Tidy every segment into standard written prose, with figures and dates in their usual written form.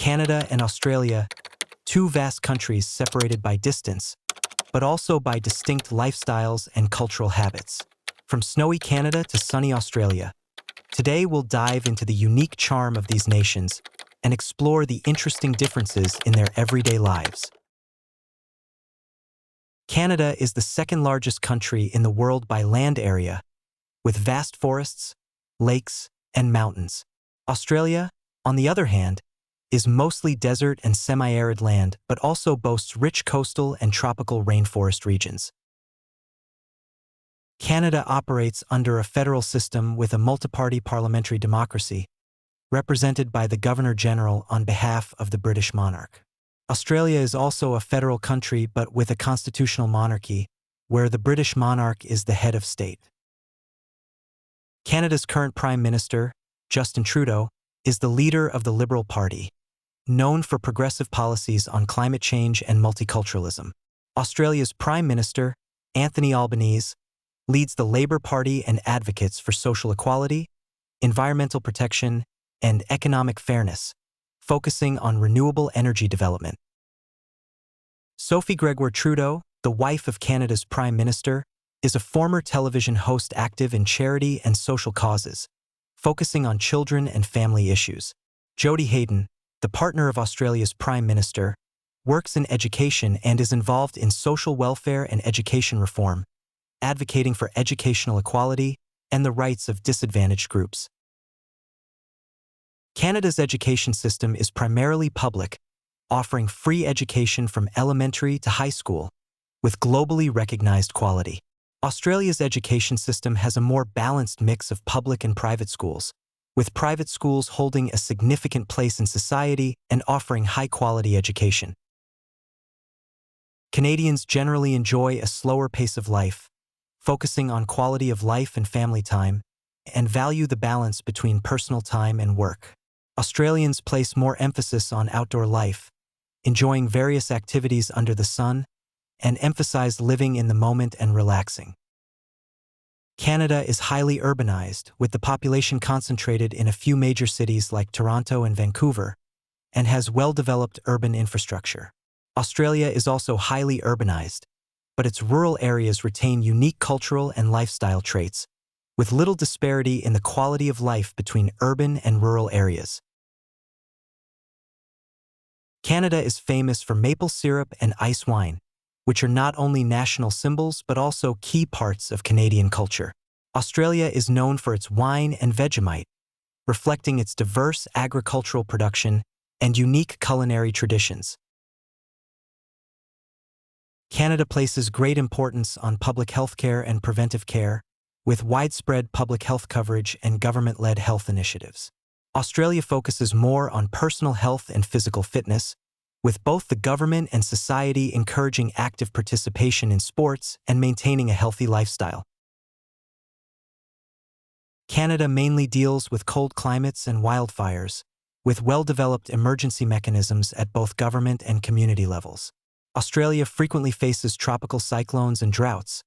Canada and Australia, two vast countries separated by distance, but also by distinct lifestyles and cultural habits. From snowy Canada to sunny Australia, today we'll dive into the unique charm of these nations and explore the interesting differences in their everyday lives. Canada is the second largest country in the world by land area, with vast forests, lakes, and mountains. Australia, on the other hand, is mostly desert and semi-arid land, but also boasts rich coastal and tropical rainforest regions. Canada operates under a federal system with a multi-party parliamentary democracy, represented by the Governor-General on behalf of the British monarch. Australia is also a federal country but with a constitutional monarchy, where the British monarch is the head of state. Canada's current Prime Minister, Justin Trudeau, is the leader of the Liberal Party, known for progressive policies on climate change and multiculturalism. Australia's Prime Minister, Anthony Albanese, leads the Labour Party and advocates for social equality, environmental protection, and economic fairness, focusing on renewable energy development. Sophie Gregoire Trudeau, the wife of Canada's Prime Minister, is a former television host active in charity and social causes, focusing on children and family issues. Jodie Hayden, the partner of Australia's Prime Minister, works in education and is involved in social welfare and education reform, advocating for educational equality and the rights of disadvantaged groups. Canada's education system is primarily public, offering free education from elementary to high school, with globally recognized quality. Australia's education system has a more balanced mix of public and private schools, with private schools holding a significant place in society and offering high-quality education. Canadians generally enjoy a slower pace of life, focusing on quality of life and family time, and value the balance between personal time and work. Australians place more emphasis on outdoor life, enjoying various activities under the sun, and emphasize living in the moment and relaxing. Canada is highly urbanized, with the population concentrated in a few major cities like Toronto and Vancouver, and has well-developed urban infrastructure. Australia is also highly urbanized, but its rural areas retain unique cultural and lifestyle traits, with little disparity in the quality of life between urban and rural areas. Canada is famous for maple syrup and ice wine, which are not only national symbols but also key parts of Canadian culture. Australia is known for its wine and Vegemite, reflecting its diverse agricultural production and unique culinary traditions. Canada places great importance on public health care and preventive care, with widespread public health coverage and government-led health initiatives. Australia focuses more on personal health and physical fitness, with both the government and society encouraging active participation in sports and maintaining a healthy lifestyle. Canada mainly deals with cold climates and wildfires, with well-developed emergency mechanisms at both government and community levels. Australia frequently faces tropical cyclones and droughts,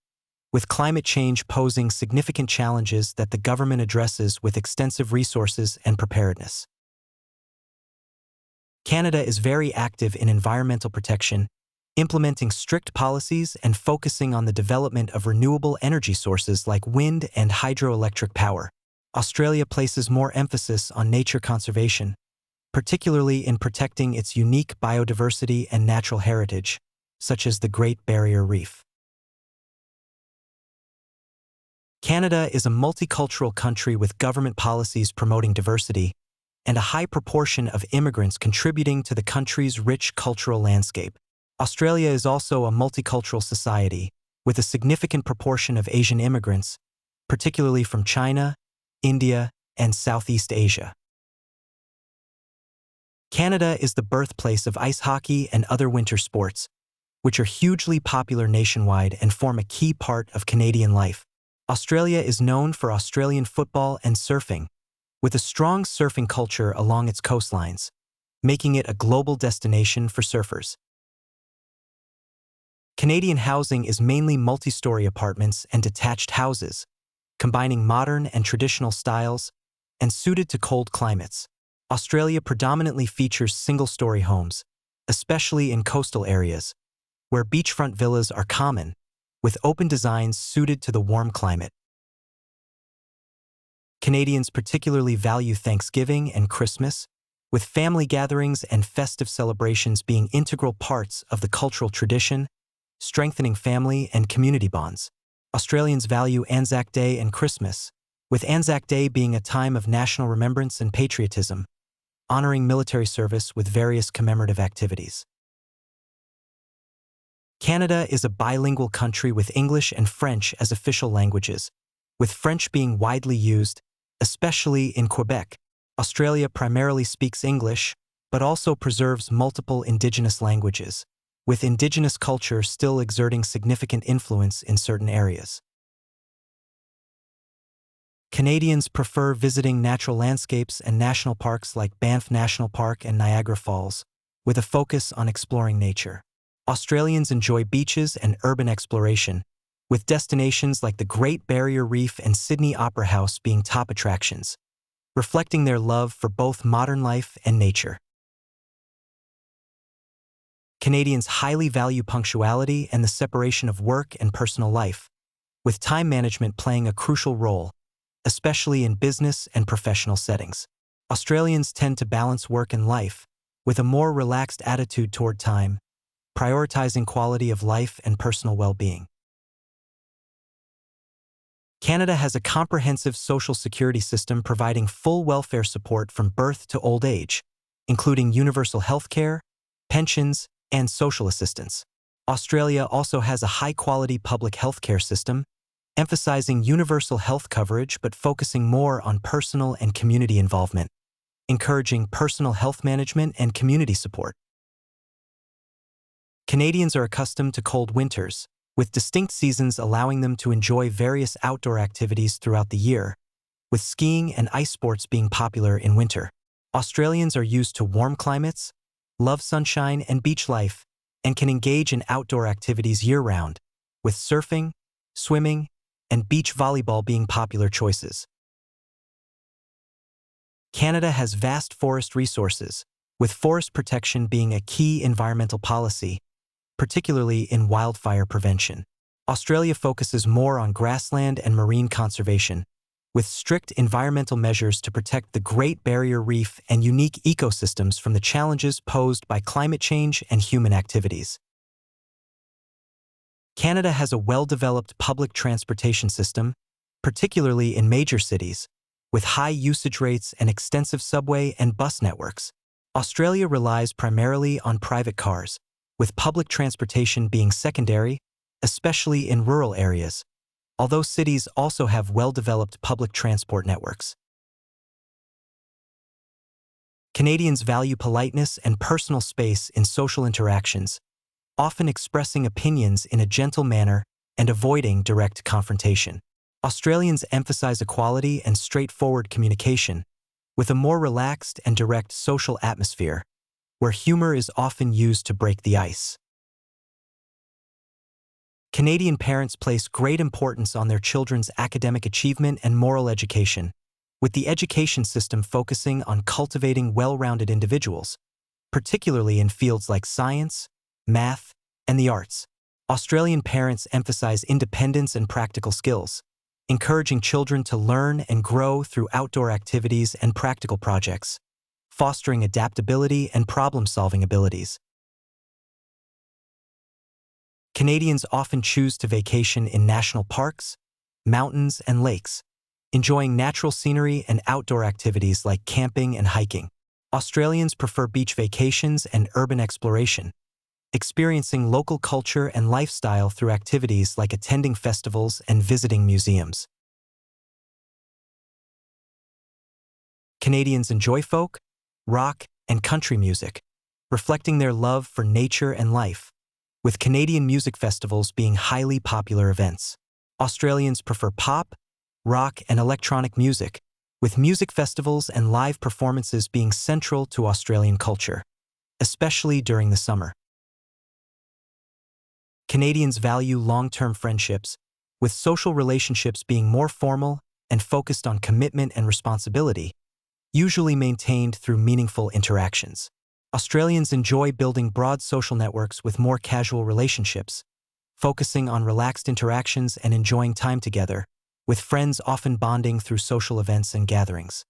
with climate change posing significant challenges that the government addresses with extensive resources and preparedness. Canada is very active in environmental protection, implementing strict policies and focusing on the development of renewable energy sources like wind and hydroelectric power. Australia places more emphasis on nature conservation, particularly in protecting its unique biodiversity and natural heritage, such as the Great Barrier Reef. Canada is a multicultural country with government policies promoting diversity and a high proportion of immigrants contributing to the country's rich cultural landscape. Australia is also a multicultural society, with a significant proportion of Asian immigrants, particularly from China, India, and Southeast Asia. Canada is the birthplace of ice hockey and other winter sports, which are hugely popular nationwide and form a key part of Canadian life. Australia is known for Australian football and surfing, with a strong surfing culture along its coastlines, making it a global destination for surfers. Canadian housing is mainly multi-story apartments and detached houses, combining modern and traditional styles and suited to cold climates. Australia predominantly features single-story homes, especially in coastal areas, where beachfront villas are common, with open designs suited to the warm climate. Canadians particularly value Thanksgiving and Christmas, with family gatherings and festive celebrations being integral parts of the cultural tradition, strengthening family and community bonds. Australians value Anzac Day and Christmas, with Anzac Day being a time of national remembrance and patriotism, honoring military service with various commemorative activities. Canada is a bilingual country with English and French as official languages, with French being widely used, especially in Quebec. Australia primarily speaks English, but also preserves multiple Indigenous languages, with Indigenous culture still exerting significant influence in certain areas. Canadians prefer visiting natural landscapes and national parks like Banff National Park and Niagara Falls, with a focus on exploring nature. Australians enjoy beaches and urban exploration, with destinations like the Great Barrier Reef and Sydney Opera House being top attractions, reflecting their love for both modern life and nature. Canadians highly value punctuality and the separation of work and personal life, with time management playing a crucial role, especially in business and professional settings. Australians tend to balance work and life, with a more relaxed attitude toward time, prioritizing quality of life and personal well-being. Canada has a comprehensive social security system providing full welfare support from birth to old age, including universal health care, pensions, and social assistance. Australia also has a high-quality public health care system, emphasizing universal health coverage but focusing more on personal and community involvement, encouraging personal health management and community support. Canadians are accustomed to cold winters, with distinct seasons allowing them to enjoy various outdoor activities throughout the year, with skiing and ice sports being popular in winter. Australians are used to warm climates, love sunshine and beach life, and can engage in outdoor activities year-round, with surfing, swimming, and beach volleyball being popular choices. Canada has vast forest resources, with forest protection being a key environmental policy, particularly in wildfire prevention. Australia focuses more on grassland and marine conservation, with strict environmental measures to protect the Great Barrier Reef and unique ecosystems from the challenges posed by climate change and human activities. Canada has a well-developed public transportation system, particularly in major cities, with high usage rates and extensive subway and bus networks. Australia relies primarily on private cars, with public transportation being secondary, especially in rural areas, although cities also have well-developed public transport networks. Canadians value politeness and personal space in social interactions, often expressing opinions in a gentle manner and avoiding direct confrontation. Australians emphasize equality and straightforward communication, with a more relaxed and direct social atmosphere, where humor is often used to break the ice. Canadian parents place great importance on their children's academic achievement and moral education, with the education system focusing on cultivating well-rounded individuals, particularly in fields like science, math, and the arts. Australian parents emphasize independence and practical skills, encouraging children to learn and grow through outdoor activities and practical projects, fostering adaptability and problem-solving abilities. Canadians often choose to vacation in national parks, mountains, and lakes, enjoying natural scenery and outdoor activities like camping and hiking. Australians prefer beach vacations and urban exploration, experiencing local culture and lifestyle through activities like attending festivals and visiting museums. Canadians enjoy folk, rock, and country music, reflecting their love for nature and life, with Canadian music festivals being highly popular events. Australians prefer pop, rock, and electronic music, with music festivals and live performances being central to Australian culture, especially during the summer. Canadians value long-term friendships, with social relationships being more formal and focused on commitment and responsibility, usually maintained through meaningful interactions. Australians enjoy building broad social networks with more casual relationships, focusing on relaxed interactions and enjoying time together, with friends often bonding through social events and gatherings.